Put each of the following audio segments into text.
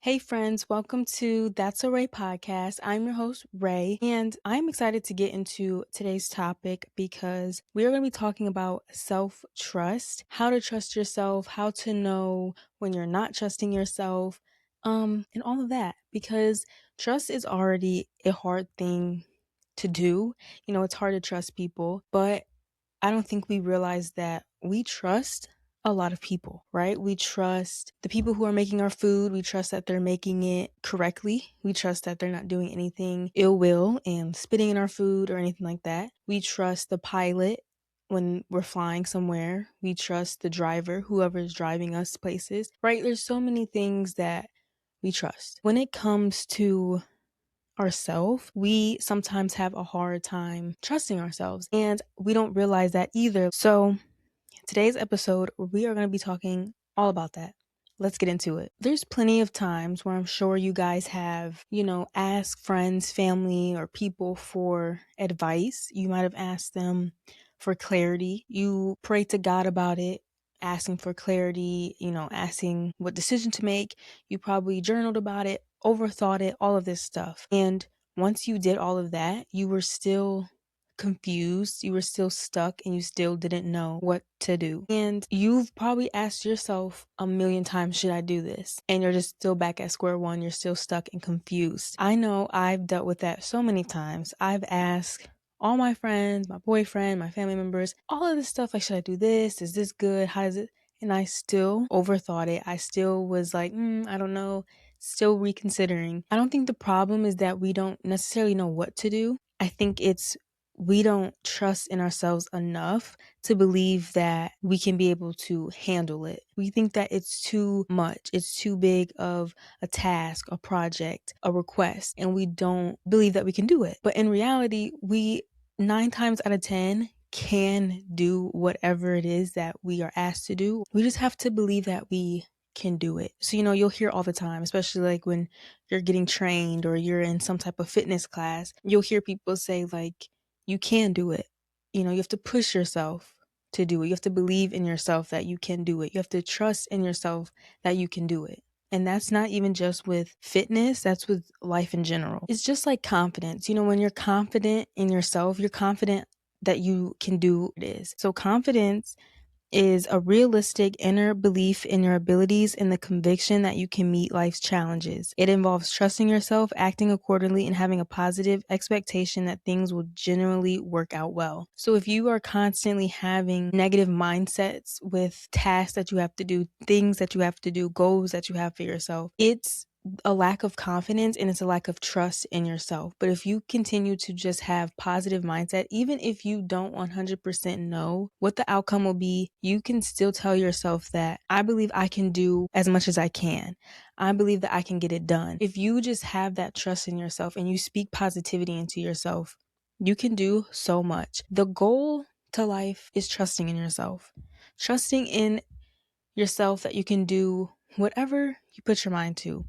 Hey friends, welcome to That's a Ray podcast. I'm your host, Ray, and I'm excited to get into today's topic because we are going to be talking about self trust, how to trust yourself, how to know when you're not trusting yourself, and all of that. Because trust is already a hard thing to do. It's hard to trust people, but I don't think we realize that we trust a lot of people, right? We trust the people who are making our food. We trust that they're making it correctly. We trust that they're not doing anything ill will and spitting in our food or anything like that. We trust the pilot when we're flying somewhere. We trust the driver, whoever is driving us places, right? There's so many things that we trust. When it comes to ourselves, we sometimes have a hard time trusting ourselves, and we don't realize that either. So, today's episode, we are going to be talking all about that. Let's get into it. There's plenty of times where I'm sure you guys have, asked friends, family, or people for advice. You might have asked them for clarity. You pray to God about it, asking for clarity, asking what decision to make. You probably journaled about it, overthought it, all of this stuff. And once you did all of that, you were still confused, you were still stuck, and you still didn't know what to do. And you've probably asked yourself a million times, should I do this? And you're just still back at square one. You're still stuck and confused. I know I've dealt with that so many times. I've asked all my friends, my boyfriend, my family members, all of this stuff, like, should I do this? Is this good? How is it? And I still overthought it. I still was like, I don't know, still reconsidering. I don't think the problem is that we don't necessarily know what to do. I think it's we don't trust in ourselves enough to believe that we can be able to handle it. We think that it's too much. It's too big of a task, a project, a request, and we don't believe that we can do it. But in reality, we 9 times out of 10 can do whatever it is that we are asked to do. We just have to believe that we can do it. So, you'll hear all the time, especially like when you're getting trained or you're in some type of fitness class, you'll hear people say like, you can do it. You have to push yourself to do it. You have to believe in yourself that you can do it. You have to trust in yourself that you can do it. And that's not even just with fitness, that's with life in general. It's just like confidence. When you're confident in yourself, you're confident that you can do what it is. So confidence is a realistic inner belief in your abilities and the conviction that you can meet life's challenges. It involves trusting yourself, acting accordingly, and having a positive expectation that things will generally work out well. So if you are constantly having negative mindsets with tasks that you have to do, things that you have to do, goals that you have for yourself, it's a lack of confidence and it's a lack of trust in yourself. But if you continue to just have positive mindset, even if you don't 100% know what the outcome will be, you can still tell yourself that I believe I can do as much as I can. I believe that I can get it done. If you just have that trust in yourself and you speak positivity into yourself, you can do so much. The goal to life is trusting in yourself. Trusting in yourself that you can do whatever you put your mind to.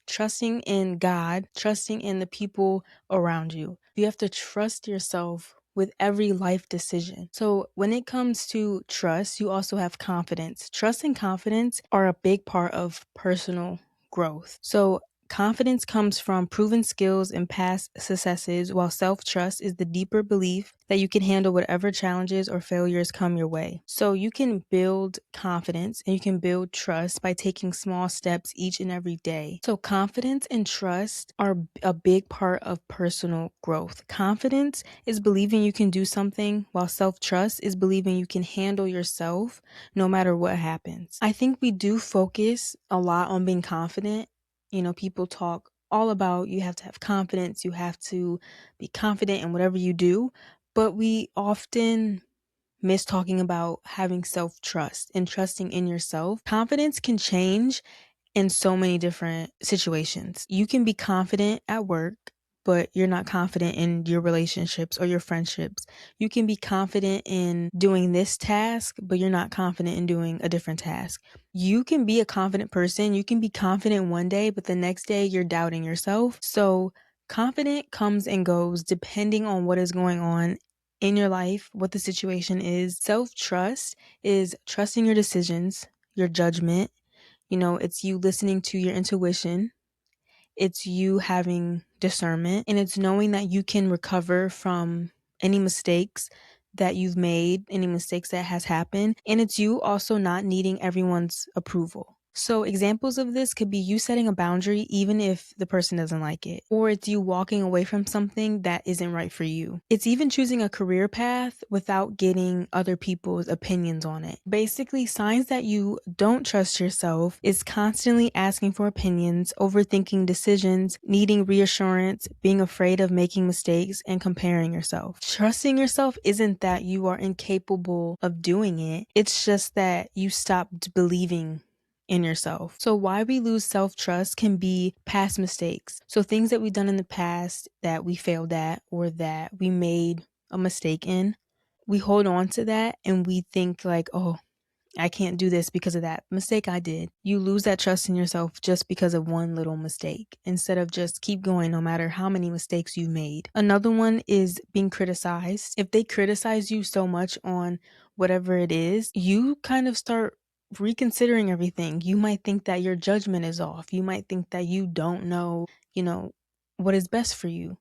Trusting in God, trusting in the people around you. You have to trust yourself with every life decision. So when it comes to trust, you also have confidence. Trust and confidence are a big part of personal growth. So confidence comes from proven skills and past successes, while self-trust is the deeper belief that you can handle whatever challenges or failures come your way. So you can build confidence and you can build trust by taking small steps each and every day. So confidence and trust are a big part of personal growth. Confidence is believing you can do something, while self-trust is believing you can handle yourself no matter what happens. I think we do focus a lot on being confident. People talk all about you have to have confidence, you have to be confident in whatever you do, but we often miss talking about having self-trust and trusting in yourself. Confidence can change in so many different situations. You can be confident at work, but you're not confident in your relationships or your friendships. You can be confident in doing this task, but you're not confident in doing a different task. You can be a confident person. You can be confident one day, but the next day you're doubting yourself. So confident comes and goes depending on what is going on in your life, what the situation is. Self-trust is trusting your decisions, your judgment. It's you listening to your intuition, It's you having discernment, and it's knowing that you can recover from any mistakes that you've made, any mistakes that has happened. And it's you also not needing everyone's approval. So examples of this could be you setting a boundary even if the person doesn't like it, or it's you walking away from something that isn't right for you. It's even choosing a career path without getting other people's opinions on it. Basically, signs that you don't trust yourself is constantly asking for opinions, overthinking decisions, needing reassurance, being afraid of making mistakes, and comparing yourself. Trusting yourself isn't that you are incapable of doing it. It's just that you stopped believing in yourself. So why we lose self-trust can be past mistakes. So things that we've done in the past that we failed at or that we made a mistake in, we hold on to that and we think like, oh, I can't do this because of that mistake I did. You lose that trust in yourself just because of one little mistake instead of just keep going no matter how many mistakes you've made. Another one is being criticized. If they criticize you so much on whatever it is, you kind of start reconsidering everything. You might think that your judgment is off. You might think that you don't know, what is best for you.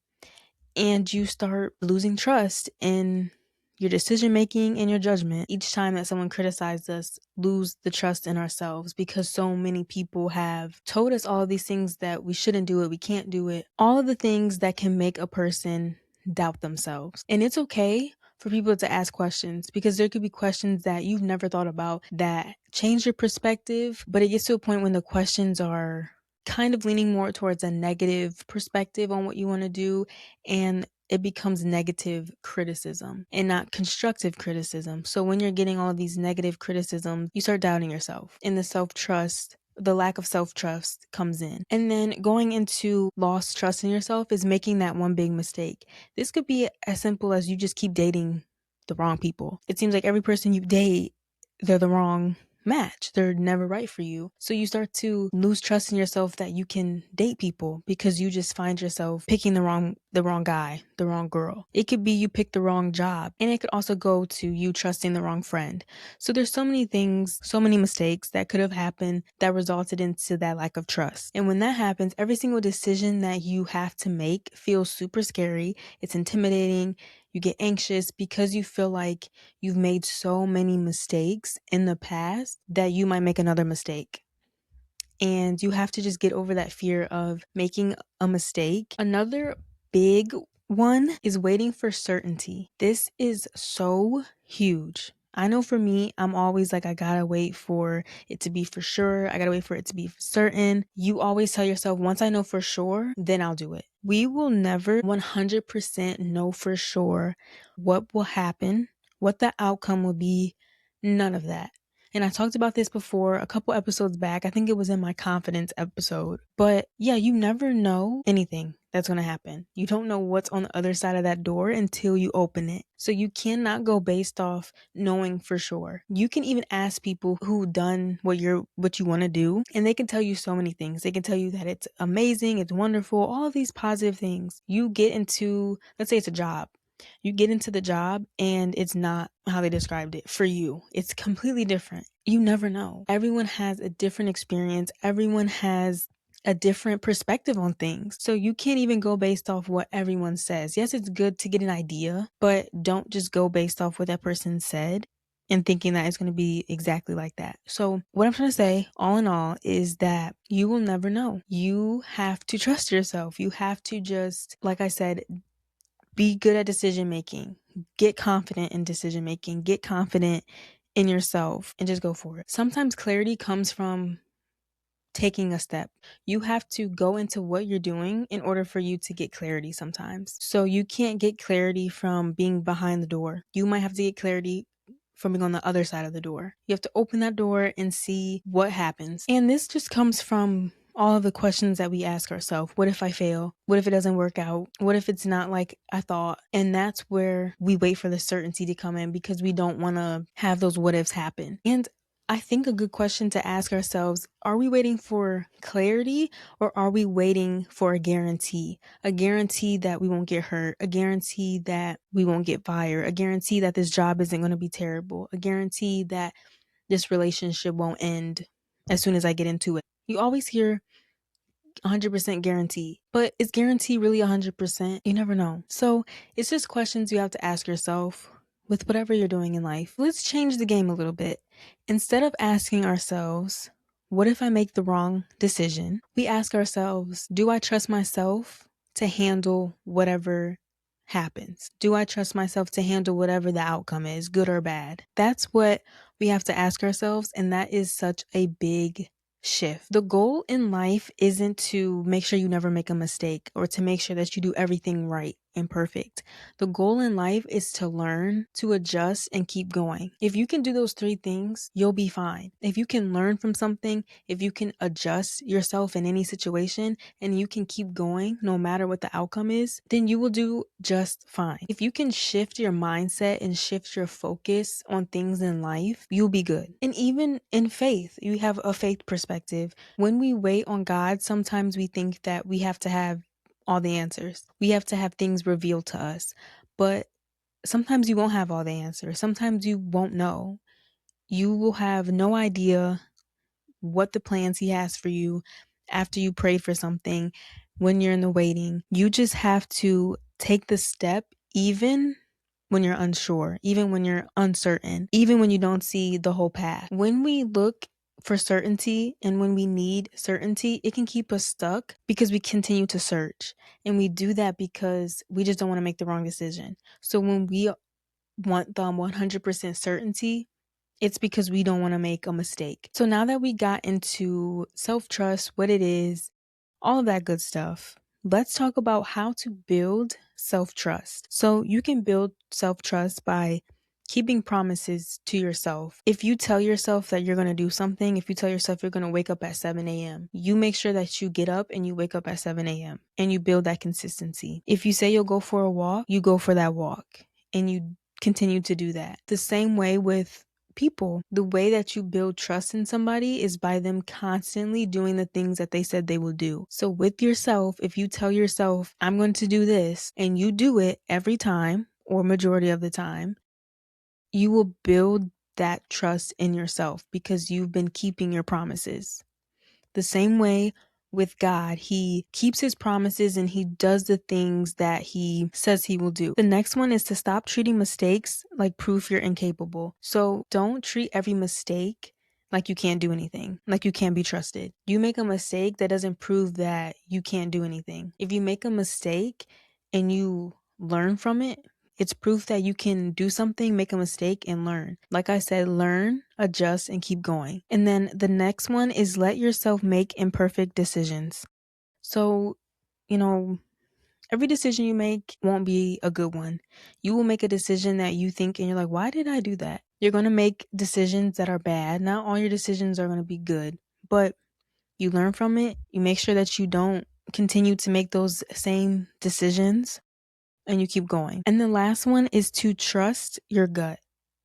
And you start losing trust in your decision making and your judgment. Each time that someone criticizes us, lose the trust in ourselves because so many people have told us all of these things that we shouldn't do it, we can't do it. All of the things that can make a person doubt themselves. And it's okay for people to ask questions because there could be questions that you've never thought about that change your perspective, but it gets to a point when the questions are kind of leaning more towards a negative perspective on what you want to do, and it becomes negative criticism and not constructive criticism. So when you're getting all of these negative criticisms, you start doubting yourself, and the lack of self-trust comes in. And then going into lost trust in yourself is making that one big mistake. This could be as simple as you just keep dating the wrong people. It seems like every person you date, they're the wrong match. They're never right for you. So you start to lose trust in yourself that you can date people because you just find yourself picking the wrong guy, the wrong girl. It could be you picked the wrong job, and it could also go to you trusting the wrong friend. So there's so many things, so many mistakes that could have happened that resulted into that lack of trust. And when that happens, every single decision that you have to make feels super scary. It's intimidating. You get anxious because you feel like you've made so many mistakes in the past that you might make another mistake. And you have to just get over that fear of making a mistake. Another big one is waiting for certainty. This is so huge. I know for me, I'm always like, I gotta wait for it to be for sure. I gotta wait for it to be certain. You always tell yourself, once I know for sure, then I'll do it. We will never 100% know for sure what will happen, what the outcome will be. None of that. And I talked about this before a couple episodes back. I think it was in my confidence episode. But yeah, you never know anything that's going to happen. You don't know what's on the other side of that door until you open it. So you cannot go based off knowing for sure. You can even ask people who've done what you want to do, and they can tell you so many things. They can tell you that it's amazing, it's wonderful, all of these positive things. You get into, let's say it's a job. You get into the job and it's not how they described it for you. It's completely different. You never know. Everyone has a different experience. Everyone has a different perspective on things. So you can't even go based off what everyone says. Yes, it's good to get an idea, but don't just go based off what that person said and thinking that it's going to be exactly like that. So what I'm trying to say, all in all, is that you will never know. You have to trust yourself. You have to just, like I said, be good at decision making. Get confident in decision making. Get confident in yourself and just go for it. Sometimes clarity comes from taking a step. You have to go into what you're doing in order for you to get clarity sometimes. So you can't get clarity from being behind the door. You might have to get clarity from being on the other side of the door. You have to open that door and see what happens. And this just comes from all of the questions that we ask ourselves. What if I fail? What if it doesn't work out? What if it's not like I thought? And that's where we wait for the certainty to come in because we don't want to have those what ifs happen. And I think a good question to ask ourselves, are we waiting for clarity or are we waiting for a guarantee? A guarantee that we won't get hurt, a guarantee that we won't get fired, a guarantee that this job isn't going to be terrible, a guarantee that this relationship won't end as soon as I get into it. You always hear 100% guarantee. But is guarantee really 100%? You never know. So it's just questions you have to ask yourself with whatever you're doing in life. Let's change the game a little bit. Instead of asking ourselves, what if I make the wrong decision? We ask ourselves, do I trust myself to handle whatever happens? Do I trust myself to handle whatever the outcome is, good or bad? That's what we have to ask ourselves, and that is such a big shift. The goal in life isn't to make sure you never make a mistake or to make sure that you do everything right and perfect. The goal in life is to learn, to adjust, and keep going. If you can do those three things, you'll be fine. If you can learn from something, if you can adjust yourself in any situation, and you can keep going no matter what the outcome is, then you will do just fine. If you can shift your mindset and shift your focus on things in life, you'll be good. And even in faith, you have a faith perspective. When we wait on God, sometimes we think that we have to have all the answers. We have to have things revealed to us. But sometimes you won't have all the answers. Sometimes you won't know. You will have no idea what the plans He has for you after you pray for something when you're in the waiting. You just have to take the step, even when you're unsure, even when you're uncertain, even when you don't see the whole path. When we look for certainty and when we need certainty, it can keep us stuck because we continue to search. And we do that because we just don't want to make the wrong decision. So when we want the 100% certainty, it's because we don't want to make a mistake. So now that we got into self-trust, what it is, all of that good stuff, let's talk about how to build self-trust. So you can build self-trust by keeping promises to yourself. If you tell yourself that you're going to do something, if you tell yourself you're going to wake up at 7 a.m., you make sure that you get up and you wake up at 7 a.m. and you build that consistency. If you say you'll go for a walk, you go for that walk and you continue to do that. The same way with people. The way that you build trust in somebody is by them constantly doing the things that they said they will do. So with yourself, if you tell yourself, I'm going to do this, and you do it every time or majority of the time, you will build that trust in yourself because you've been keeping your promises. The same way with God, He keeps His promises and He does the things that He says He will do. The next one is to stop treating mistakes like proof you're incapable. So don't treat every mistake like you can't do anything, like you can't be trusted. You make a mistake, that doesn't prove that you can't do anything. If you make a mistake and you learn from it, it's proof that you can do something, make a mistake, and learn. Like I said, learn, adjust, and keep going. And then the next one is let yourself make imperfect decisions. So, every decision you make won't be a good one. You will make a decision that you think and you're like, why did I do that? You're going to make decisions that are bad. Not all your decisions are going to be good, but you learn from it. You make sure that you don't continue to make those same decisions and you keep going. And the last one is to trust your gut.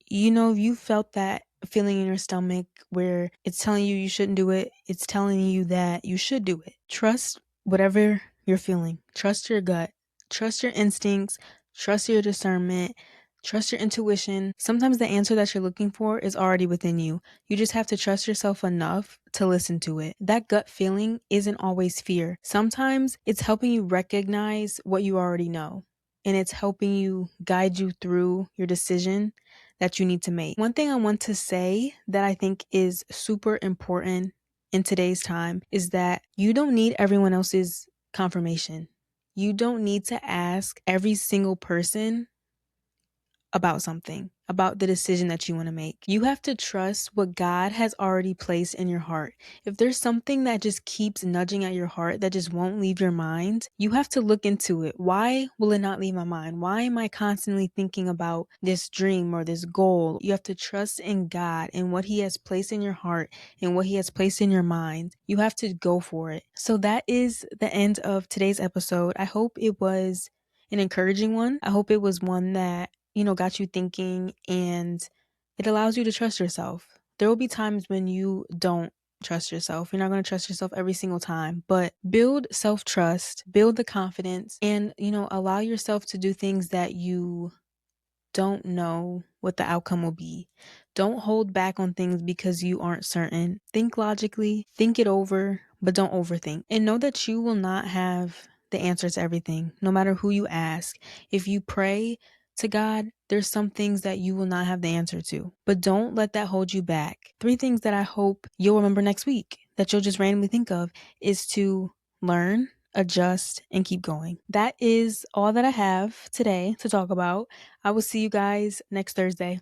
You felt that feeling in your stomach where it's telling you you shouldn't do it. It's telling you that you should do it. Trust whatever you're feeling. Trust your gut. Trust your instincts. Trust your discernment. Trust your intuition. Sometimes the answer that you're looking for is already within you. You just have to trust yourself enough to listen to it. That gut feeling isn't always fear. Sometimes it's helping you recognize what you already know, and it's helping you guide you through your decision that you need to make. One thing I want to say that I think is super important in today's time is that you don't need everyone else's confirmation. You don't need to ask every single person about something, about the decision that you want to make. You have to trust what God has already placed in your heart. If there's something that just keeps nudging at your heart that just won't leave your mind, you have to look into it. Why will it not leave my mind? Why am I constantly thinking about this dream or this goal? You have to trust in God and what He has placed in your heart and what He has placed in your mind. You have to go for it. So that is the end of today's episode. I hope it was an encouraging one. I hope it was one that got you thinking, and it allows you to trust yourself. There will be times when you don't trust yourself. You're not going to trust yourself every single time, but build self-trust, build the confidence, and, allow yourself to do things that you don't know what the outcome will be. Don't hold back on things because you aren't certain. Think logically, think it over, but don't overthink. And know that you will not have the answer to everything, no matter who you ask. If you pray to God, there's some things that you will not have the answer to, but don't let that hold you back. 3 things that I hope you'll remember next week that you'll just randomly think of is to learn, adjust, and keep going. That is all that I have today to talk about. I will see you guys next Thursday.